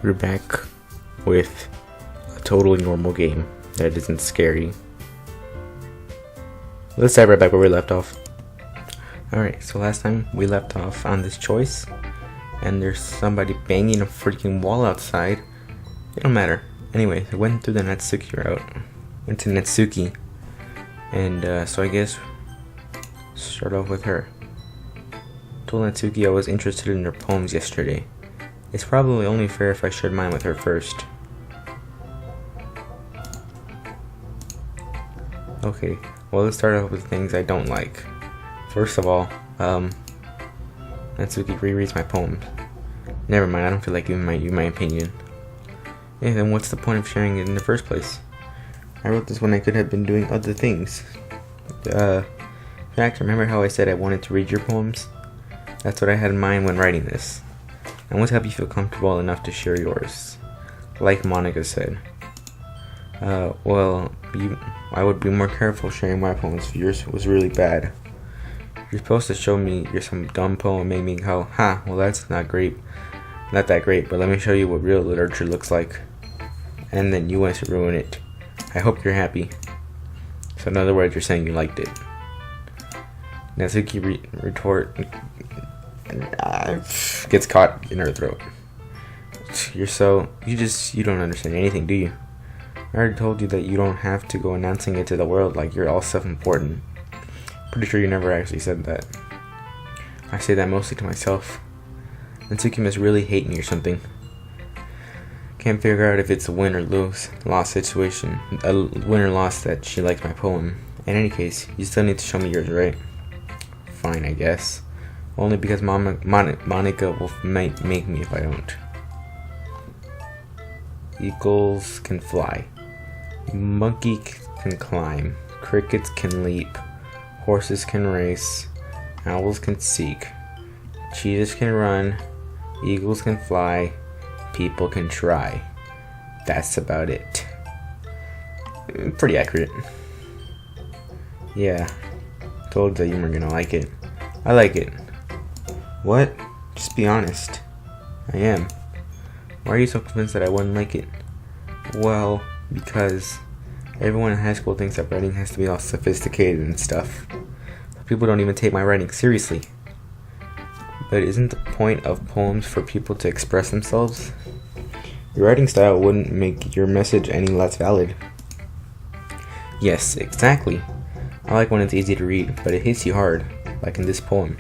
We're back with a totally normal game that isn't scary. Let's dive right back where we left off. Alright, so last time we left off on this choice, and there's somebody banging a freaking wall outside. It don't matter. Anyway, I went through the Natsuki route. Went to Natsuki, and so I guess start off with her. Told Natsuki I was interested in her poems yesterday. It's probably only fair if I shared mine with her first. Okay, well, let's start off with things I don't like. First of all, Natsuki rereads my poems. Never mind, I don't feel like giving you my opinion. Yeah, then what's the point of sharing it in the first place? I wrote this when I could have been doing other things. In fact, remember how I said I wanted to read your poems? That's what I had in mind when writing this. I want to help you feel comfortable enough to share yours. Like Monica said. I would be more careful sharing my poems if yours was really bad. You're supposed to show me some dumb poem and make me go, ha, well that's not that great, but let me show you what real literature looks like. And then you want to ruin it. I hope you're happy. So in other words, you're saying you liked it. Natsuki gets caught in her throat. You don't understand anything, do you? I already told you that you don't have to go announcing it to the world like you're all self-important. Pretty sure you never actually said that. I say that mostly to myself. Natsuki must really hate me or something. Can't figure out if it's a win or loss situation. A win or loss that she likes my poem. In any case, you still need to show me yours, right? Fine, I guess. Only because Monica will make me if I don't. Eagles can fly. Monkey can climb. Crickets can leap. Horses can race. Owls can seek. Cheetahs can run. Eagles can fly. People can try. That's about it. Pretty accurate. Yeah. Told you weren't gonna like it. I like it. What? Just be honest. I am. Why are you so convinced that I wouldn't like it? Well, because everyone in high school thinks that writing has to be all sophisticated and stuff. People don't even take my writing seriously. But isn't the point of poems for people to express themselves? Your writing style wouldn't make your message any less valid. Yes, exactly. I like when it's easy to read, but it hits you hard, like in this poem.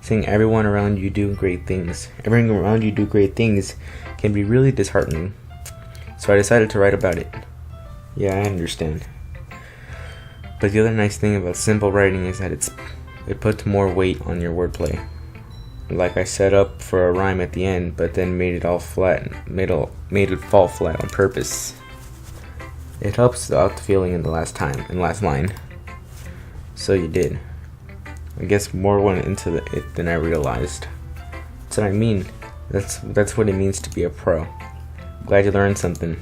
Seeing everyone around you do great things. Everyone around you do great things can be really disheartening. So I decided to write about it. Yeah, I understand. But the other nice thing about simple writing is that it puts more weight on your wordplay. Like I set up for a rhyme at the end, but then made it all flat, made it fall flat on purpose. It helps out the feeling in the last line. So you did. I guess more went into it than I realized. That's what I mean. That's what it means to be a pro. Glad you learned something.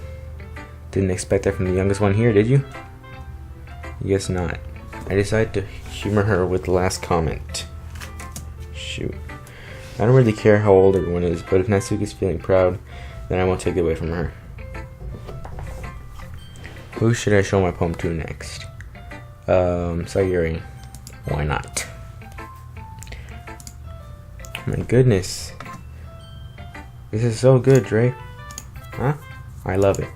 Didn't expect that from the youngest one here, did you? Guess not. I decided to humor her with the last comment. Shoot. I don't really care how old everyone is, but if Natsuki's feeling proud, then I won't take it away from her. Who should I show my poem to next? Sayuri. Why not? My goodness. This is so good, Dre. Huh? I love it.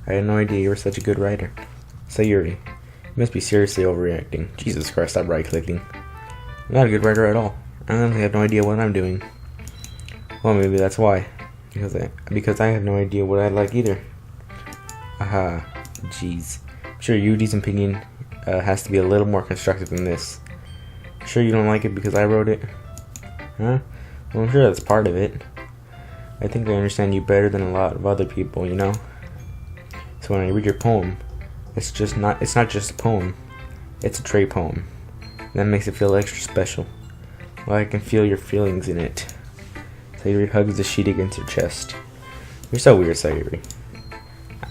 I had no idea you were such a good writer. Sayuri. You must be seriously overreacting. Jesus Christ, stop right-clicking. I'm not a good writer at all. I honestly have no idea what I'm doing. Well, maybe that's why. Because I have no idea what I like either. Aha. Jeez. I'm sure Yuji's opinion has to be a little more constructive than this. Sure you don't like it because I wrote it? Huh? Well, I'm sure that's part of it. I think I understand you better than a lot of other people, you know? So when I read your poem, it's not just a poem. It's a Trey poem. That makes it feel extra special. Well, I can feel your feelings in it. Sayuri hugs the sheet against her chest. You're so weird, Sayuri.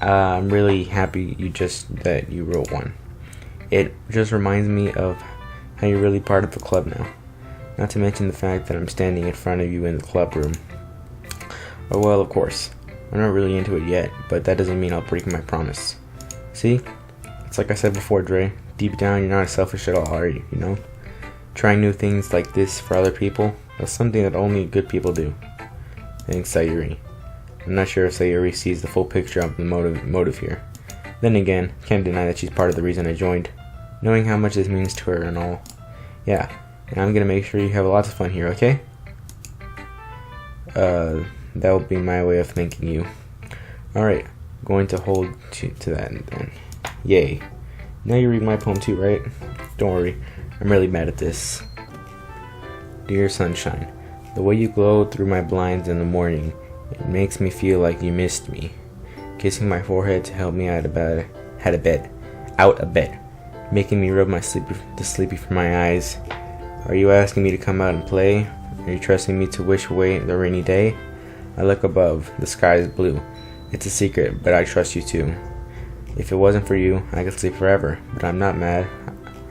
I'm really happy that you wrote one. It just reminds me of how you're really part of the club now. Not to mention the fact that I'm standing in front of you in the club room. Oh well, of course. I'm not really into it yet, but that doesn't mean I'll break my promise. See? It's like I said before, Dre. Deep down, you're not selfish at all, are you? You know? Trying new things like this for other people, that's something that only good people do. Thanks, Sayuri. I'm not sure if Sayuri sees the full picture of the motive here. Then again, can't deny that she's part of the reason I joined. Knowing how much this means to her and all. Yeah, and I'm gonna make sure you have lots of fun here, okay? That will be my way of thanking you. Alright, going to hold to that then. Yay. Now you read my poem too, right? Don't worry, I'm really bad at this. Dear sunshine, the way you glow through my blinds in the morning, it makes me feel like you missed me. Kissing my forehead to help me out of bed, making me rub the sleepy from my eyes. Are you asking me to come out and play? Are you trusting me to wish away the rainy day? I look above, the sky is blue. It's a secret, but I trust you too. If it wasn't for you, I could sleep forever, but I'm not mad.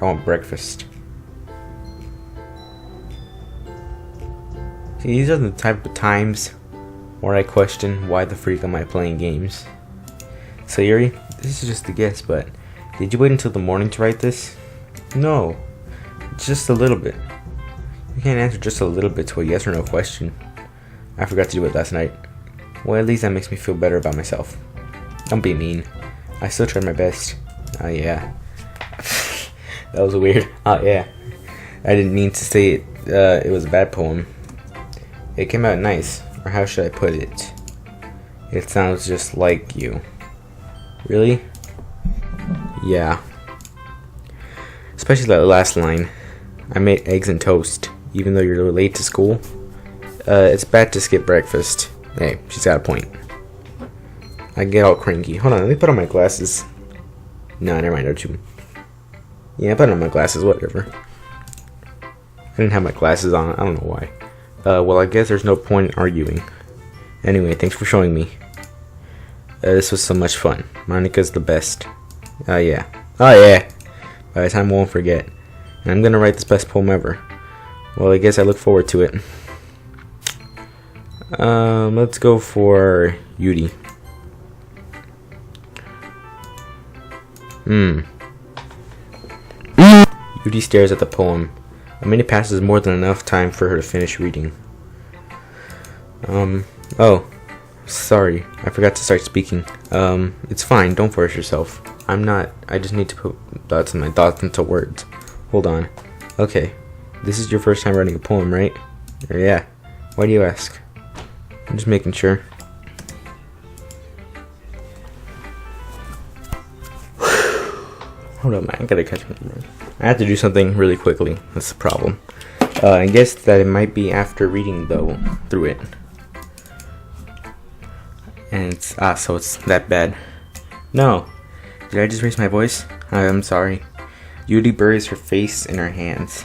I want breakfast. See, these are the type of times where I question why the freak am I playing games. Sayuri, this is just a guess, but did you wait until the morning to write this? No, just a little bit. You can't answer just a little bit to a yes or no question. I forgot to do it last night. Well, at least that makes me feel better about myself. Don't be mean. I still tried my best. Oh yeah. That was weird. Oh yeah. I didn't mean to say it was a bad poem. It came out nice, or how should I put it? It sounds just like you. Really? Yeah. Especially that last line. I made eggs and toast, even though you're late to school. It's bad to skip breakfast. Hey, she's got a point. I get all cranky. Hold on, let me put on my glasses. No, never mind, don't you? Yeah, I put on my glasses, whatever. I didn't have my glasses on, I don't know why. Well, I guess there's no point in arguing. Anyway, thanks for showing me. This was so much fun. Monica's the best. Yeah. Oh yeah! By the time I won't forget. And I'm gonna write this best poem ever. Well, I guess I look forward to it. Let's go for Yuri. Yuri stares at the poem. A minute passes more than enough time for her to finish reading. Oh, sorry, I forgot to start speaking. It's fine, don't force yourself. I just need to put my thoughts into words. Hold on. Okay, this is your first time writing a poem, right? Yeah. Why do you ask? I'm just making sure. Hold on, man, I gotta catch my breath. I have to do something really quickly. That's the problem. I guess that it might be after reading through it. And so it's that bad. No. Did I just raise my voice? I'm sorry. Yuri buries her face in her hands.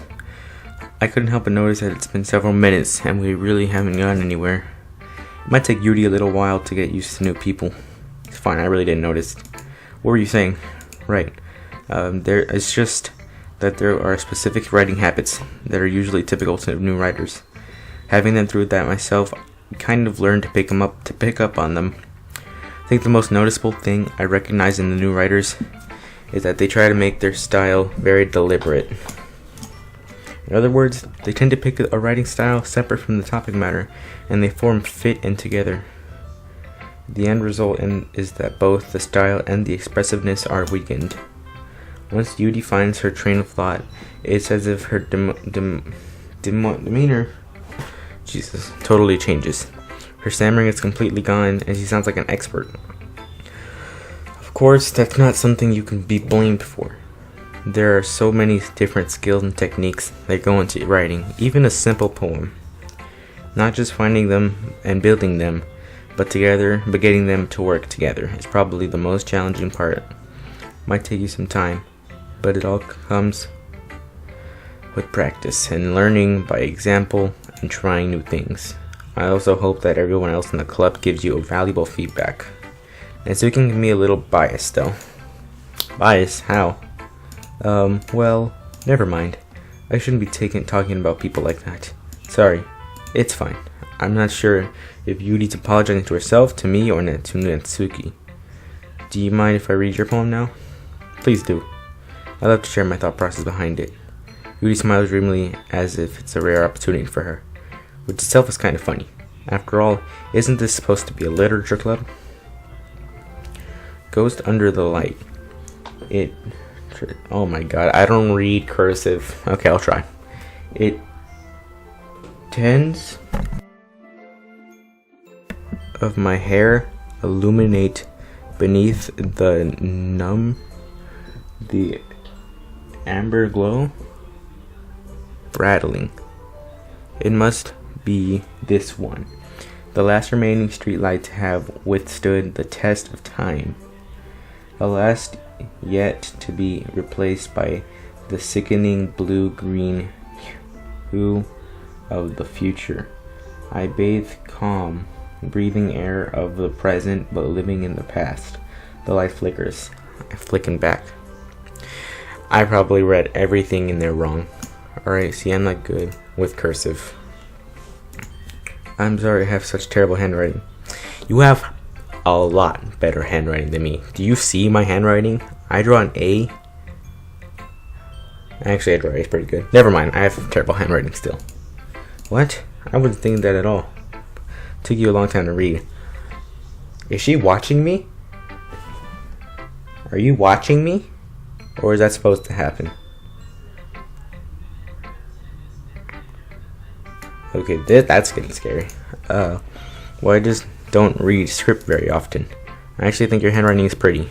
I couldn't help but notice that it's been several minutes and we really haven't gone anywhere. It might take Yuri a little while to get used to new people. It's fine, I really didn't notice. What were you saying? Right. It's just that there are specific writing habits that are usually typical to new writers. Having them through that myself, I kind of learned to pick up on them. I think the most noticeable thing I recognize in the new writers is that they try to make their style very deliberate. In other words, they tend to pick a writing style separate from the topic matter, and they form fit in together. The end result is that both the style and the expressiveness are weakened. Once Yuri finds her train of thought, it's as if her demeanor totally changes. Her stammering is completely gone, and she sounds like an expert. Of course, that's not something you can be blamed for. There are so many different skills and techniques that go into writing, even a simple poem. Not just finding them and building them, but getting them to work together is probably the most challenging part. Might take you some time, but it all comes with practice and learning by example and trying new things. I also hope that everyone else in the club gives you valuable feedback. And so you can give me a little bias though. Bias? How? Well, never mind. I shouldn't be talking about people like that. Sorry. It's fine. I'm not sure if Yudi's apologizing to herself, to me, or to Natsuki. Do you mind if I read your poem now? Please do. I'd love to share my thought process behind it. Yudi smiles dreamily as if it's a rare opportunity for her, which itself is kind of funny. After all, isn't this supposed to be a literature club? Ghost Under the Light. Oh my god, I don't read cursive. Okay, I'll try. It tends of my hair illuminate beneath the amber glow, rattling. It must be this one. The last remaining streetlights have withstood the test of time. The last yet to be replaced by the sickening blue-green hue of the future. I bathe calm, breathing air of the present but living in the past. The light flickers, flicking back. I probably read everything in there wrong. Alright, see, I'm not good with cursive. I'm sorry I have such terrible handwriting. You have a lot better handwriting than me. Do you see my handwriting? I draw an A. Actually, I draw A pretty good. Never mind, I have terrible handwriting still. What? I wouldn't think that at all. Took you a long time to read. Is she watching me? Are you watching me? Or is that supposed to happen? Okay, that's getting scary. Well, I just don't read script very often. I actually think your handwriting is pretty.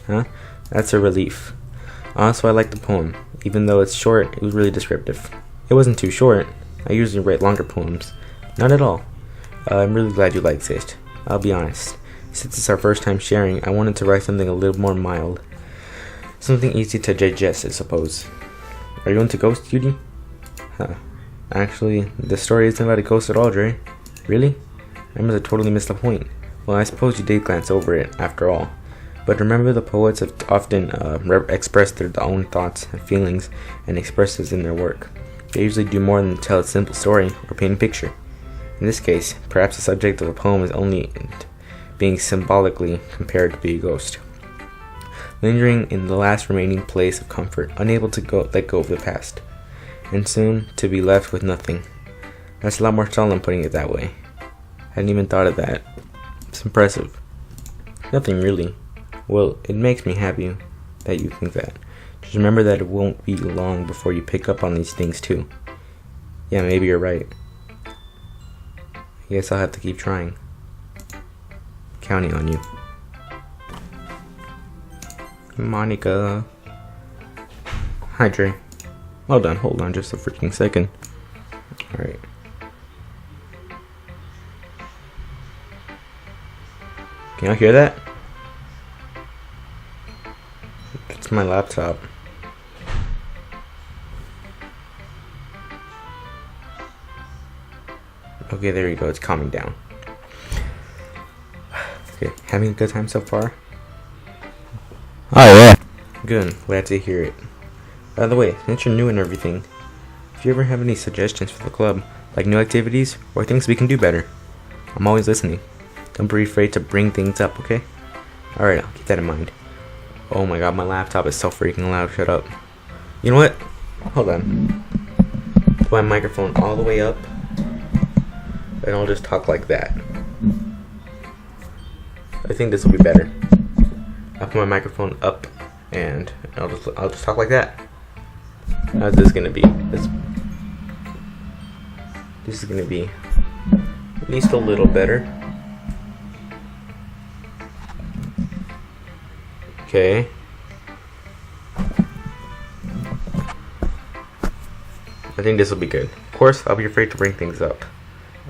Huh? That's a relief. Also, I like the poem. Even though it's short, it was really descriptive. It wasn't too short. I usually write longer poems. Not at all. I'm really glad you liked it. I'll be honest. Since it's our first time sharing, I wanted to write something a little more mild. Something easy to digest, I suppose. Are you into ghosts, Yudi? Huh. Actually, the story isn't about a ghost at all, Dre. Really? I must have totally missed the point. Well, I suppose you did glance over it, after all. But remember, the poets have often expressed their own thoughts and feelings and express this in their work. They usually do more than tell a simple story or paint a picture. In this case, perhaps the subject of a poem is only being symbolically compared to be a ghost. Lingering in the last remaining place of comfort, unable to let go of the past. And soon to be left with nothing. That's a lot more solemn putting it that way. Hadn't even thought of that. It's impressive. Nothing really. Well, it makes me happy that you think that. Just remember that it won't be long before you pick up on these things too. Yeah, maybe you're right. I guess I'll have to keep trying. Counting on you. Monica. Hi, Dre. Well done. Hold on just a freaking second. Alright. Can y'all hear that? It's my laptop. Okay, there you go. It's calming down. Okay, having a good time so far? Oh yeah. Good. Glad to hear it. By the way, since you're new and everything, if you ever have any suggestions for the club, like new activities or things we can do better, I'm always listening. Don't be afraid to bring things up, okay? Alright, I'll keep that in mind. Oh my god, my laptop is so freaking loud. Shut up. You know what? Hold on. Put my microphone all the way up, and I'll just talk like that. I think this will be better. I'll put my microphone up, and I'll just talk like that. How's this gonna be? This is gonna be at least a little better. Okay. I think this will be good. Of course, I'll be afraid to bring things up.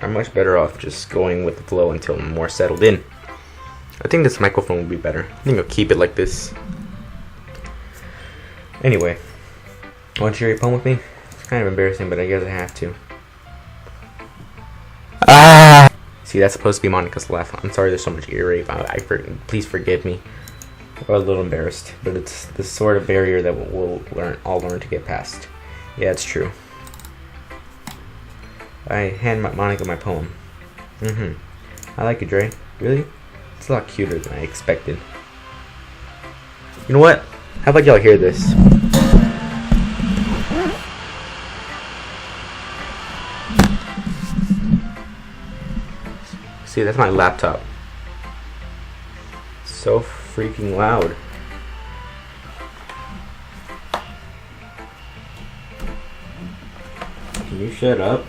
I'm much better off just going with the flow until I'm more settled in. I think this microphone will be better. I think I'll keep it like this. Anyway, want to share your poem with me? It's kind of embarrassing, but I guess I have to. See, that's supposed to be Monica's laugh. I'm sorry there's so much ear rape. Please forgive me. I'm a little embarrassed, but it's the sort of barrier that we'll all learn to get past. Yeah, it's true. I hand Monica my poem. I like it, Dre. Really? It's a lot cuter than I expected. You know what? How about y'all hear this? See, that's my laptop. So freaking loud. Can you shut up?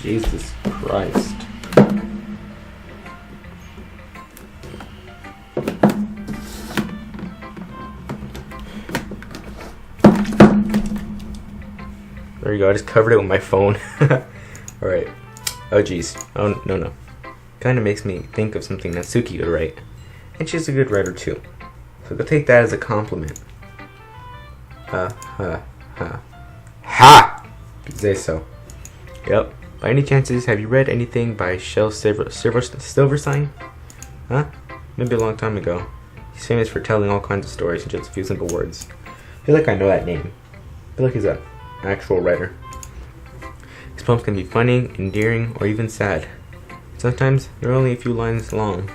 Jesus Christ. There you go, I just covered it with my phone. Alright. Oh jeez. Oh no. Kinda makes me think of something Natsuki would write. And she's a good writer too. So go take that as a compliment. Ha! You say so. Yep. By any chances, have you read anything by Shel Silverstein? Huh? Maybe a long time ago. He's famous for telling all kinds of stories in just a few simple words. I feel like I know that name. I feel like he's an actual writer. His poems can be funny, endearing, or even sad. Sometimes they're only a few lines long.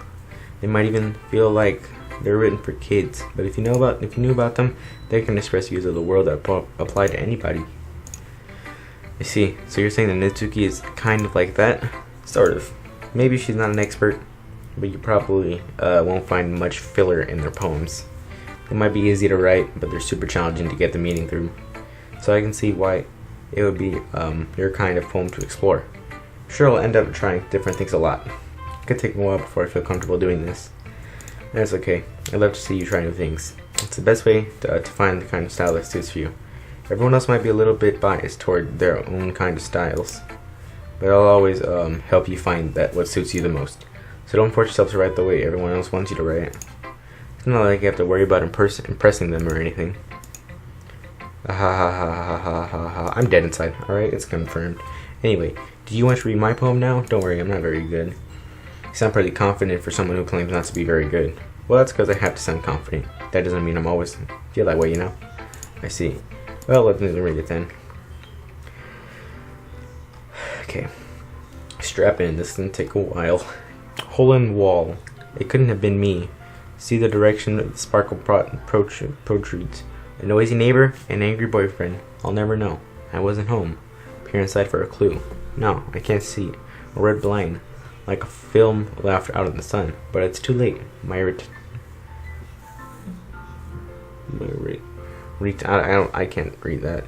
They might even feel like they're written for kids, but if you knew about them, they can express views of the world that apply to anybody. I see. So you're saying that Natsuki is kind of like that? Sort of. Maybe she's not an expert, but you probably won't find much filler in their poems. They might be easy to write, but they're super challenging to get the meaning through. So I can see why it would be your kind of poem to explore. Sure, I'll end up trying different things a lot. It could take a while before I feel comfortable doing this. That's okay. I love to see you try new things. It's the best way to find the kind of style that suits you. Everyone else might be a little bit biased toward their own kind of styles, but I'll always help you find that what suits you the most. So don't force yourself to write the way everyone else wants you to write. It's not like you have to worry about impressing them or anything. I'm dead inside. Alright, it's confirmed. Anyway, do you want to read my poem now? Don't worry, I'm not very good. You sound pretty confident for someone who claims not to be very good. Well, that's because I have to sound confident. That doesn't mean I'm always feel that way, you know? I see. Well, let me read it then. Okay. Strap in, this is gonna take a while. Hole in wall. It couldn't have been me. See the direction of the sparkle protrudes. A noisy neighbor, an angry boyfriend. I'll never know. I wasn't home. Peer inside for a clue. No, I can't see. A red blind. Like a film left out in the sun. But it's too late. I can't read that.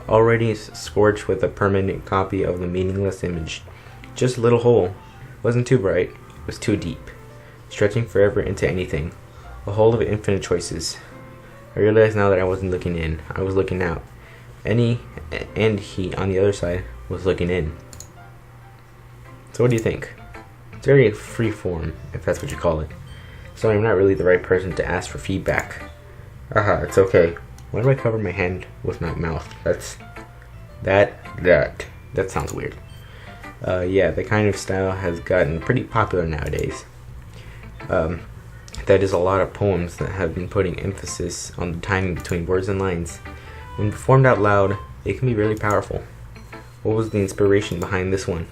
Already scorched with a permanent copy of the meaningless image. Just a little hole. Wasn't too bright. It was too deep. Stretching forever into anything. A hole of infinite choices. I realized now that I wasn't looking in. I was looking out. And he, on the other side, was looking in. So what do you think? It's very free form, if that's what you call it. So I'm not really the right person to ask for feedback. It's okay. Why do I cover my hand with my mouth? That sounds weird. Yeah, the kind of style has gotten pretty popular nowadays. That is a lot of poems that have been putting emphasis on the timing between words and lines. When performed out loud, it can be really powerful. What was the inspiration behind this one?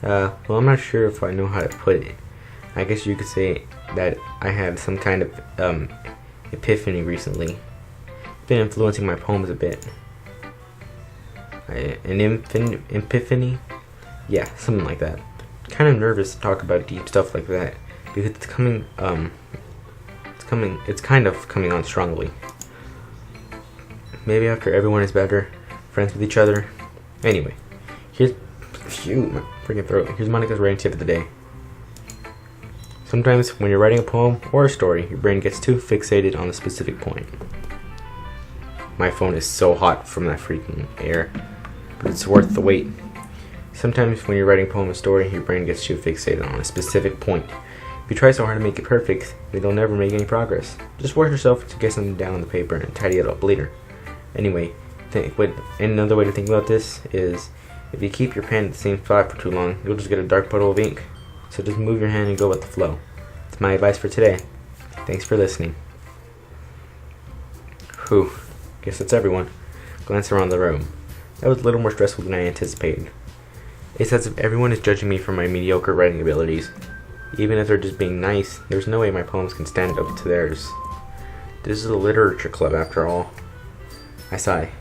Well, I'm not sure if I know how to put it. I guess you could say that I had some kind of epiphany recently. It's been influencing my poems a bit. An epiphany? Yeah, something like that. Kind of nervous to talk about deep stuff like that because it's kind of coming on strongly. Maybe after everyone is better, friends with each other. Anyway, here's my freaking throat. Here's Monica's writing tip of the day. Sometimes when you're writing a poem or a story, your brain gets too fixated on a specific point. My phone is so hot from that freaking air, but it's worth the wait. Sometimes when you're writing a poem or story, your brain gets too fixated on a specific point. If you try so hard to make it perfect, then you'll never make any progress. Just force yourself to get something down on the paper and tidy it up later. Anyway, another way to think about this is if you keep your pen at the same spot for too long, you'll just get a dark puddle of ink. So just move your hand and go with the flow. That's my advice for today. Thanks for listening. Whew. Guess that's everyone. Glance around the room. That was a little more stressful than I anticipated. It's as if everyone is judging me for my mediocre writing abilities. Even if they're just being nice, there's no way my poems can stand up to theirs. This is a literature club after all. I sigh.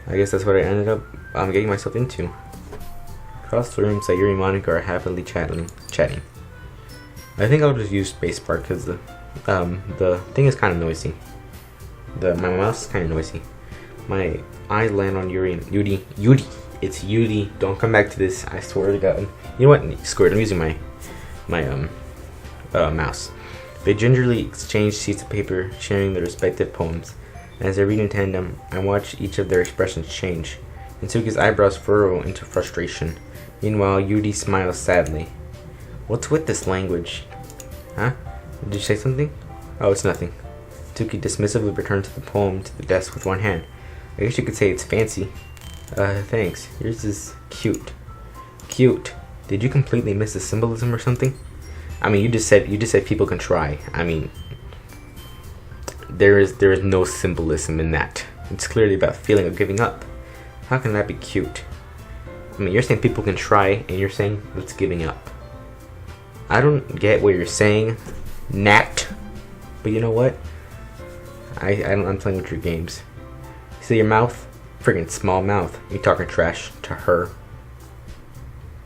I guess that's what I ended up getting myself into. Across the room, Sayuri and Monica are happily chatting. I think I'll just use spacebar because the thing is kind of noisy. My mouse is kind of noisy. My eyes land on Yuri and Yudi. It's Yudi. Don't come back to this. I swear to God. You know what? Screw it. I'm using my mouse. They gingerly exchange sheets of paper, sharing their respective poems. As they read in tandem, I watch each of their expressions change. Natsuki's eyebrows furrow into frustration. Meanwhile, Yudi smiles sadly. What's with this language? Huh? Did you say something? Oh, it's nothing. Natsuki dismissively returned the poem to the desk with one hand. I guess you could say it's fancy. Thanks. Yours is cute. Cute. Did you completely miss the symbolism or something? I mean, you just said people can try. I mean, there is no symbolism in that. It's clearly about feeling of giving up. How can that be cute? I mean, you're saying people can try, and you're saying it's giving up. I don't get what you're saying, Nat. But you know what? I'm playing with your games. See your mouth? Friggin' small mouth. You're talking trash to her.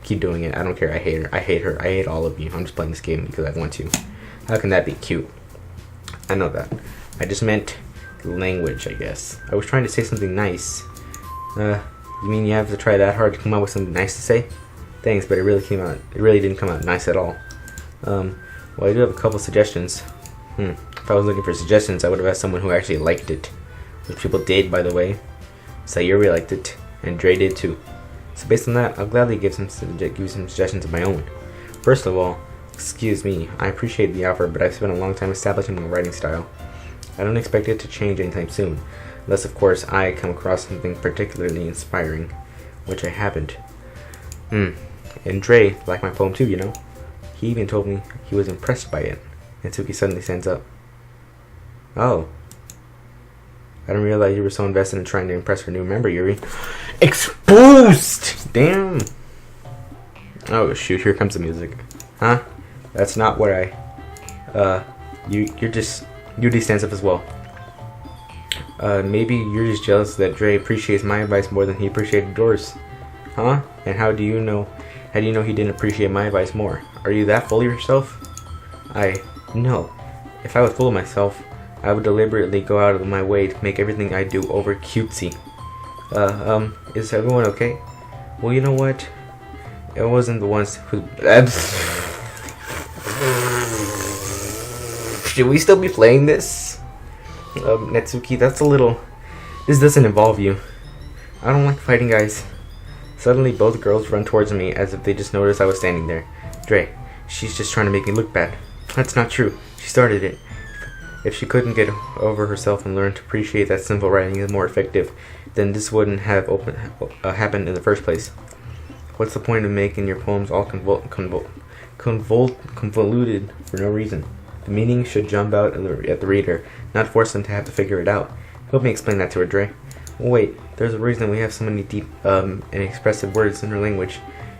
Keep doing it. I don't care. I hate her. I hate all of you. I'm just playing this game because I want to. How can that be cute? I know that. I just meant language, I guess. I was trying to say something nice. You mean you have to try that hard to come up with something nice to say? Thanks, but it really didn't come out nice at all. Well, I do have a couple suggestions. If I was looking for suggestions, I would have asked someone who actually liked it. Which people did, by the way. Sayuri liked it, and Dre did too. So based on that, I'll gladly give some suggestions of my own. First of all, excuse me, I appreciate the offer, but I've spent a long time establishing my writing style. I don't expect it to change anytime soon, unless of course I come across something particularly inspiring, which I haven't. And Dre liked my poem too, you know. He even told me he was impressed by it. And Natsuki suddenly stands up. Oh. I didn't realize you were so invested in trying to impress her new member, Yuri. Exposed! Damn. Oh shoot, here comes the music. Huh? That's not what Yuri stands up as well. Maybe you're just jealous that Dre appreciates my advice more than he appreciated yours. Huh? And how do you know he didn't appreciate my advice more? Are you that full of yourself? No. If I was full of myself, I would deliberately go out of my way to make everything I do over cutesy. Is everyone okay? Well, you know what? It wasn't the ones who... Should we still be playing this? Natsuki, that's a little... This doesn't involve you. I don't like fighting guys. Suddenly, both girls run towards me as if they just noticed I was standing there. Dre, she's just trying to make me look bad. That's not true. She started it. If she couldn't get over herself and learn to appreciate that simple writing is more effective, then this wouldn't have happened in the first place. What's the point of making your poems all convoluted for no reason? The meaning should jump out at the reader, not force them to have to figure it out. Help me explain that to her, Dre. Wait, there's a reason we have so many deep and expressive words in our language.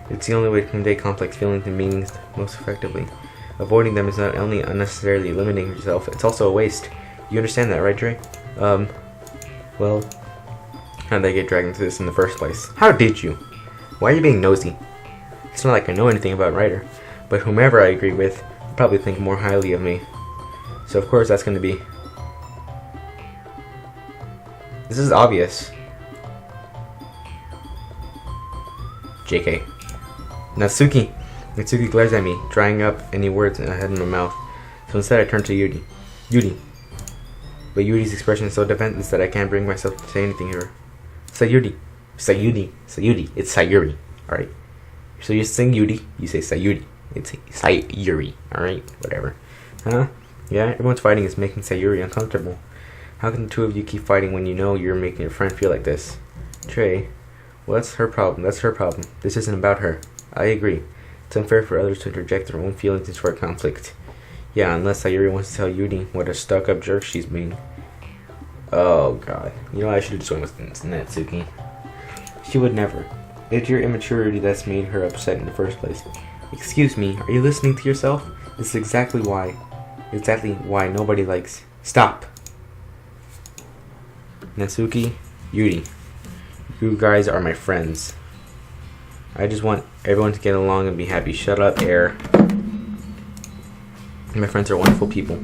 It's the only way to convey complex feelings and meanings most effectively. Avoiding them is not only unnecessarily limiting yourself, it's also a waste. You understand that, right, Dre? Well, how did I get dragged into this in the first place? How did you? Why are you being nosy? It's not like I know anything about Ryder, but whomever I agree with will probably think more highly of me. So of course that's going to be... This is obvious. JK. Natsuki glares at me, drying up any words I had in my mouth. So instead I turn to Yuri. But Yuri's expression is so defenseless that I can't bring myself to say anything to her. Sayuri. It's Sayuri. Alright. So you're saying Yuri, you say Sayuri. It's Sayuri. Alright, whatever. Huh? Yeah, everyone's fighting is making Sayuri uncomfortable. How can the two of you keep fighting when you know you're making your friend feel like this? Trey. Well, that's her problem. This isn't about her. I agree. It's unfair for others to interject their own feelings into our conflict. Yeah, unless Sayuri wants to tell Yuri what a stuck-up jerk she's being. Oh, God. You know, I should have just went with Natsuki. She would never. It's your immaturity that's made her upset in the first place. Excuse me, are you listening to yourself? This is exactly why nobody likes... Stop! Natsuki, Yuri, you guys are my friends. I just want everyone to get along and be happy. Shut up, Air. My friends are wonderful people.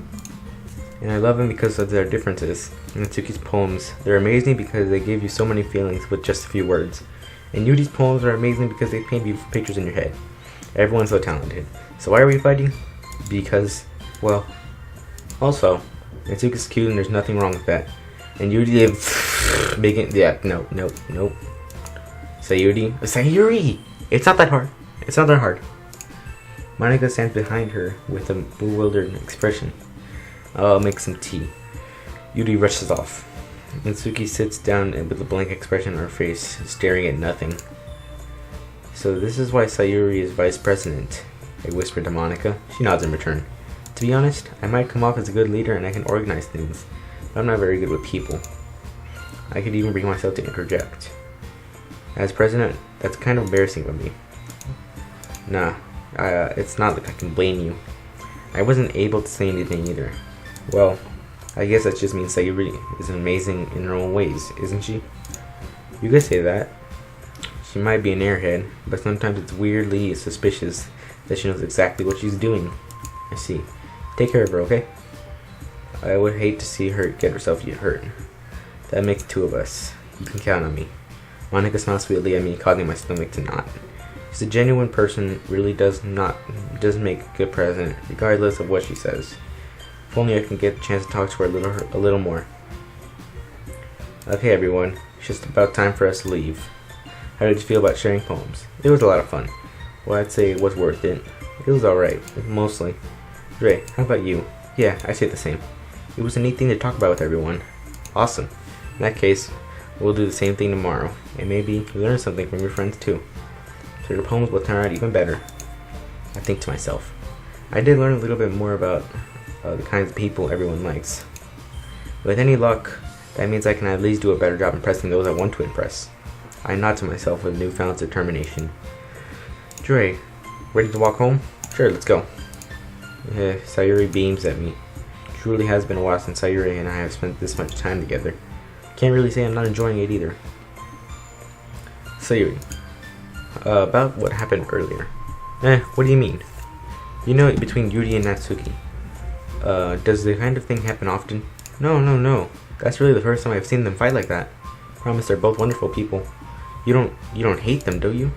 And I love them because of their differences. Natsuki's poems, they're amazing because they give you so many feelings with just a few words. And Yuri's poems are amazing because they paint beautiful pictures in your head. Everyone's so talented. So why are we fighting? Because, well, also, Natsuki's cute and there's nothing wrong with that. And Yuri making, yeah, no. Sayuri! It's not that hard. It's not that hard. Monika stands behind her with a bewildered expression. I'll make some tea. Yuri rushes off. Natsuki sits down and with a blank expression on her face, staring at nothing. So this is why Sayuri is vice president, I whispered to Monika. She nods in return. To be honest, I might come off as a good leader and I can organize things, but I'm not very good with people. I could even bring myself to interject. As president, that's kind of embarrassing of me. Nah, it's not like I can blame you. I wasn't able to say anything either. Well, I guess that just means Sayuri is amazing in her own ways, isn't she? You could say that. She might be an airhead, but sometimes it's weirdly suspicious that she knows exactly what she's doing. I see. Take care of her, okay? I would hate to see her get herself hurt. That makes two of us. You can count on me. Monika smiles sweetly at me, causing my stomach to knot. She's a genuine person, really does make a good president, regardless of what she says. If only I can get a chance to talk to her a little more. Okay, everyone, it's just about time for us to leave. How did you feel about sharing poems? It was a lot of fun. Well, I'd say it was worth it. It was alright, mostly. Ray, how about you? Yeah, I'd say the same. It was a neat thing to talk about with everyone. Awesome. In that case, we'll do the same thing tomorrow, and maybe you learn something from your friends too. So your poems will turn out even better. I think to myself. I did learn a little bit more about the kinds of people everyone likes. With any luck, that means I can at least do a better job impressing those I want to impress. I nod to myself with newfound determination. Dre, ready to walk home? Sure, let's go. Sayuri beams at me. Truly has been a while since Sayuri and I have spent this much time together. Can't really say I'm not enjoying it either. Sayuri, about what happened earlier. What do you mean? You know, between Yuri and Natsuki. Does the kind of thing happen often? No. That's really the first time I've seen them fight like that. Promise they're both wonderful people. You don't hate them, do you?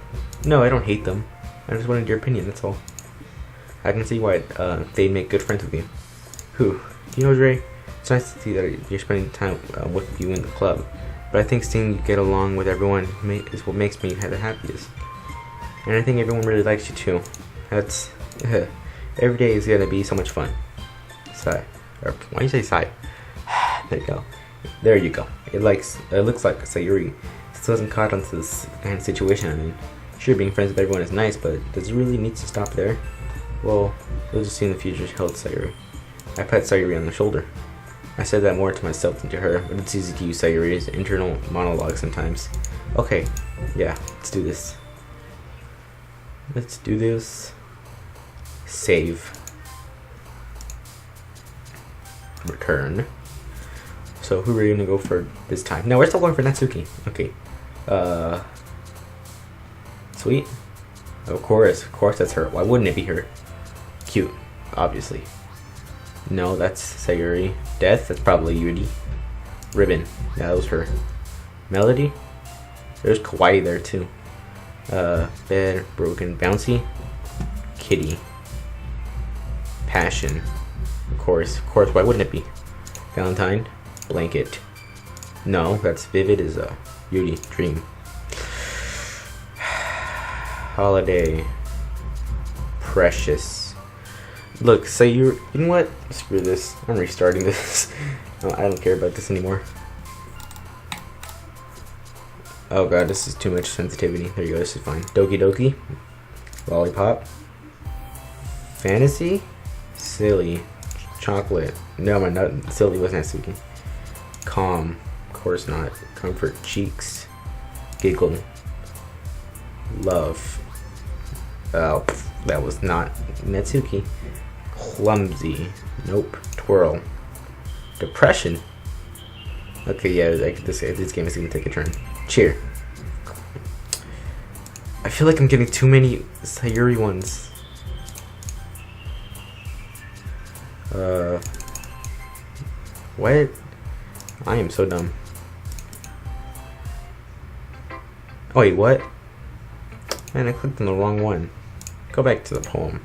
No, I don't hate them. I just wanted your opinion, that's all. I can see why they'd make good friends with you. Who? You know, Dre, it's nice to see that you're spending time with you in the club. But I think seeing you get along with everyone is what makes me the happiest. And I think everyone really likes you too. That's... every day is gonna be so much fun. Sigh. Or, why do you say sigh? There you go. There you go. It looks like Sayuri still hasn't caught on to this kind of situation I'm in. Sure, being friends with everyone is nice, but does it really need to stop there? Well, we'll just see in the future, held Sayuri. I pat Sayuri on the shoulder. I said that more to myself than to her, but it's easy to use Sayuri's internal monologue sometimes. Okay, yeah, let's do this. Let's do this. Save. Return. So who are we gonna go for this time? No, we're still going for Natsuki. Okay. Sweet. Of course that's her. Why wouldn't it be her? Cute, obviously. No, that's Sayuri. Death, that's probably Yuri. Ribbon, yeah, that was her. Melody, there's Kawaii there too. Bed, broken, bouncy. Kitty. Passion. Of course, why wouldn't it be? Valentine, blanket. No, that's vivid is a Yuri, dream. Holiday. Precious. Look, say you know what? Screw this. I'm restarting this. I don't care about this anymore. Oh god, this is too much sensitivity. There you go, this is fine. Doki Doki. Lollipop. Fantasy. Silly. Chocolate. No, my nut. Silly was Natsuki. Calm. Of course not. Comfort. Cheeks. Giggle. Love. Oh, that was not Natsuki. Clumsy. Nope. Twirl. Depression. Okay, yeah, this game is gonna take a turn. Cheer. I feel like I'm getting too many Sayuri ones. What? I am so dumb. Oh, wait, what? Man, I clicked on the wrong one. Go back to the poem.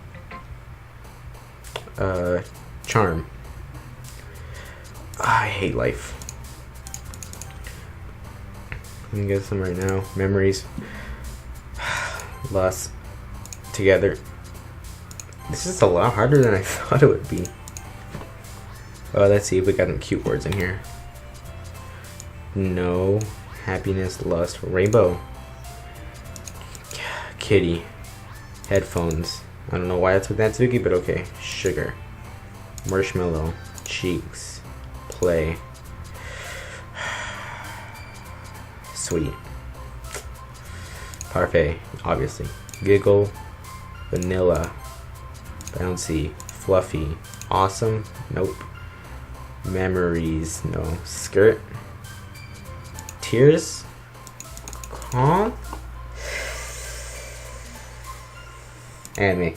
Charm. I hate life. I'm gonna get some right now. Memories. Lust. Together. This is a lot harder than I thought it would be. Let's see if we got some cute words in here. No. Happiness. Lust. Rainbow. Kitty. Headphones. I don't know why that's with Natsuki, but okay. Sugar. Marshmallow. Cheeks. Play. Sweet. Parfait, obviously. Giggle. Vanilla. Bouncy. Fluffy. Awesome. Nope. Memories. No. Skirt. Tears. Calm. Anime.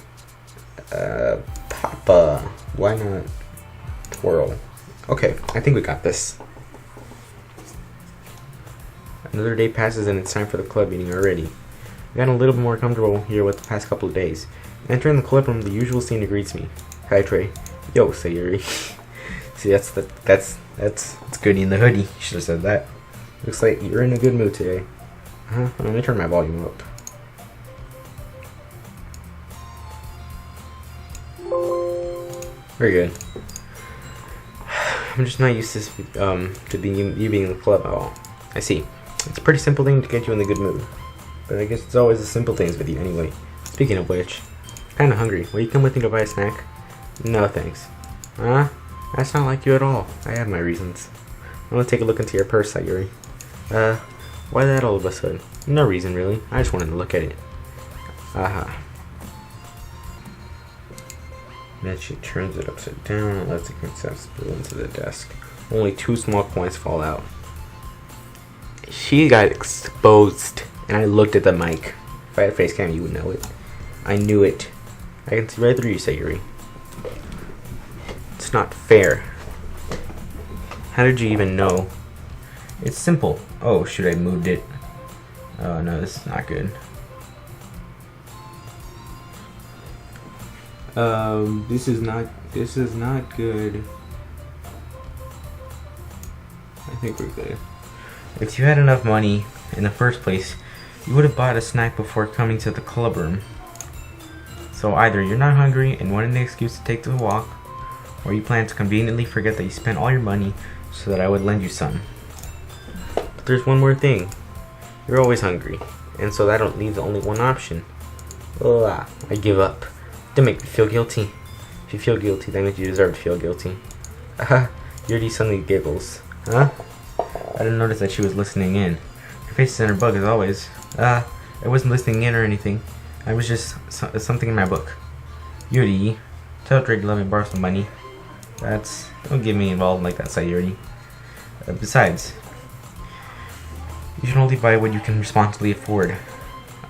Papa. Why not? Twirl. Okay, I think we got this. Another day passes and it's time for the club meeting already. I've gotten a little bit more comfortable here with the past couple of days. Entering the club room, the usual scene greets me. Hi Trey. Yo, Sayuri. See, that's Goody in the hoodie. You should have said that. Looks like you're in a good mood today. Let me turn my volume up. Very good. I'm just not used to you being in the club at all. I see. It's a pretty simple thing to get you in the good mood. But I guess it's always the simple things with you anyway. Speaking of which, I'm kinda hungry. Will you come with me to buy a snack? No thanks. Huh? That's not like you at all. I have my reasons. I want to take a look into your purse, Sayuri. Why that all of a sudden? No reason really. I just wanted to look at it. Aha. Then she turns it upside down and lets the consent spill into the desk. Only 2 small points fall out. She got exposed, and I looked at the mic. If I had a face cam, you would know it. I knew it. I can see right through you, Sayuri. It's not fair. How did you even know? It's simple. Oh, shoot, I moved it. Oh, no, this is not good. This is not good. I think we're good. If you had enough money in the first place, you would have bought a snack before coming to the club room. So either you're not hungry and wanted an excuse to take the walk, or you plan to conveniently forget that you spent all your money so that I would lend you some. But there's one more thing. You're always hungry, and so that leaves only one option. I give up. Don't make me feel guilty. If you feel guilty, that means you deserve to feel guilty. Yuri suddenly giggles. Huh? I didn't notice that she was listening in. Her face is in her book as always. I wasn't listening in or anything. I was just something in my book. Yuri, tell Drake to let me borrow some money. Don't get me involved like that, Sayuri. Besides, you should only buy what you can responsibly afford.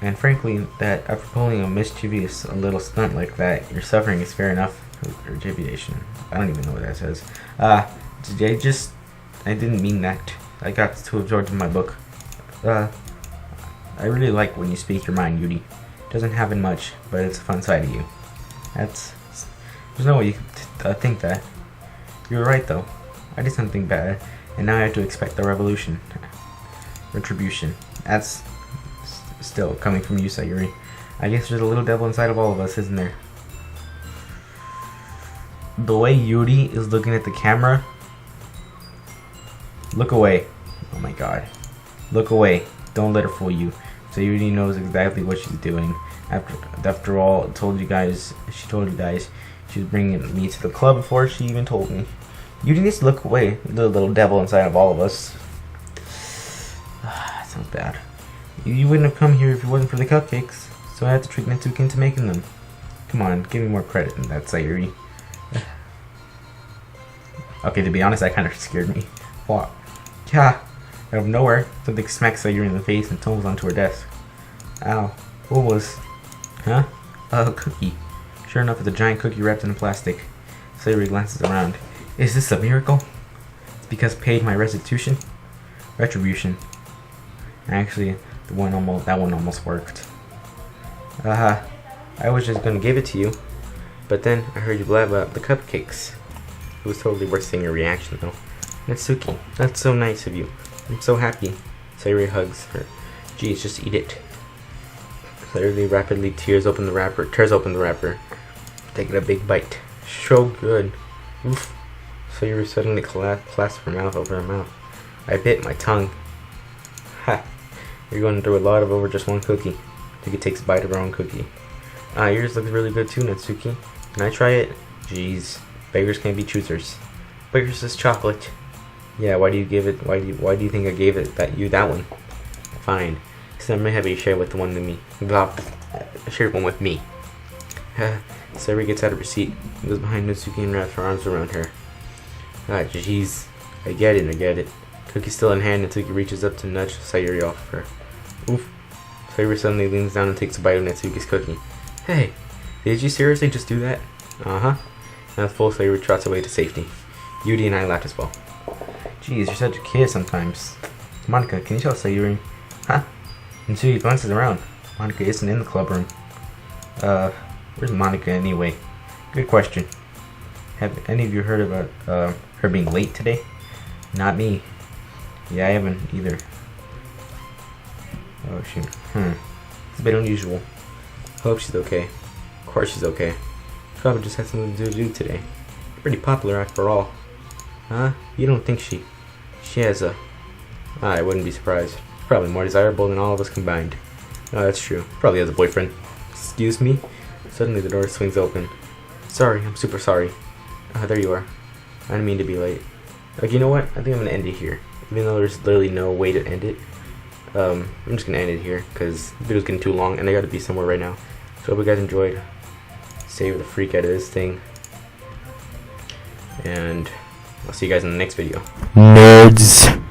And frankly, that after pulling a mischievous little stunt like that, your suffering is fair enough. Or deviation. I don't even know what that says. I didn't mean that. I got too absorbed in my book. I really like when you speak your mind, Yuri. Doesn't happen much, but it's a fun side of you. There's no way you could think that. You were right though. I did something bad, and now I have to expect the retribution. That's still coming from you, Sayuri. I guess there's a little devil inside of all of us, isn't there? The way Yuri is looking at the camera. Look away. Oh my god. Look away. Don't let her fool you. Sayuri knows exactly what she's doing. After all, she told you guys she was bringing me to the club before she even told me. Yuri needs to look away. The little devil inside of all of us. That sounds bad. You wouldn't have come here if it wasn't for the cupcakes, so I had to trick Natsuki into making them. Come on, give me more credit than that, Sayuri. Okay, to be honest, that kind of scared me. What? Yeah, out of nowhere, something smacked Sayuri in the face and tumbles onto her desk. Ow. What was... Huh? A cookie. Sure enough, it's a giant cookie wrapped in plastic. Sayuri glances around. Is this a miracle? It's because paid my restitution? Retribution. Actually, that one almost worked. I was just gonna give it to you, but then I heard you blab about the cupcakes. It was totally worth seeing your reaction, though. Natsuki, that's so nice of you. I'm so happy. Sayuri hugs her. Geez, just eat it. Sayuri rapidly tears open the wrapper, taking a big bite. So good. Oof. Sayuri suddenly clasped her mouth over her mouth. I bit my tongue. Ha! You're going through a lot over just one cookie. Take takes a bite of her own cookie. Yours looks really good too, Natsuki. Can I try it? Jeez, beggars can't be choosers. But yours is chocolate. Yeah, why do you think I gave it that one? Fine. So I may have you share with the one with me. Share one with me. Sayuri gets out of her seat, goes behind Natsuki and wraps her arms around her. Jeez. I get it. Cookie still in hand, Natsuki reaches up to nudge Sayuri off her. Oof. Sayuri suddenly leans down and takes a bite of Natsuki's cookie. Hey, did you seriously just do that? Uh-huh. Mouthful, Sayuri trots away to safety. Yuri and I laughed as well. Jeez, you're such a kid sometimes. Monica, can you tell Sayuri? Huh? Natsuki glances around. Monica isn't in the club room. Where's Monica anyway? Good question. Have any of you heard about her being late today? Not me. Yeah, I haven't either. Oh shoot. It's a bit unusual. Hope she's okay. Of course she's okay. She probably just had something to do today. Pretty popular after all. Huh? You don't think she has a... I wouldn't be surprised. Probably more desirable than all of us combined. Oh, that's true. Probably has a boyfriend. Excuse me? Suddenly the door swings open. Sorry, I'm super sorry. There you are. I didn't mean to be late. You know what? I think I'm gonna end it here. Even though there's literally no way to end it. I'm just gonna end it here because the video's getting too long and I gotta be somewhere right now. So hope you guys enjoyed. Save the freak out of this thing. And I'll see you guys in the next video. Nerds.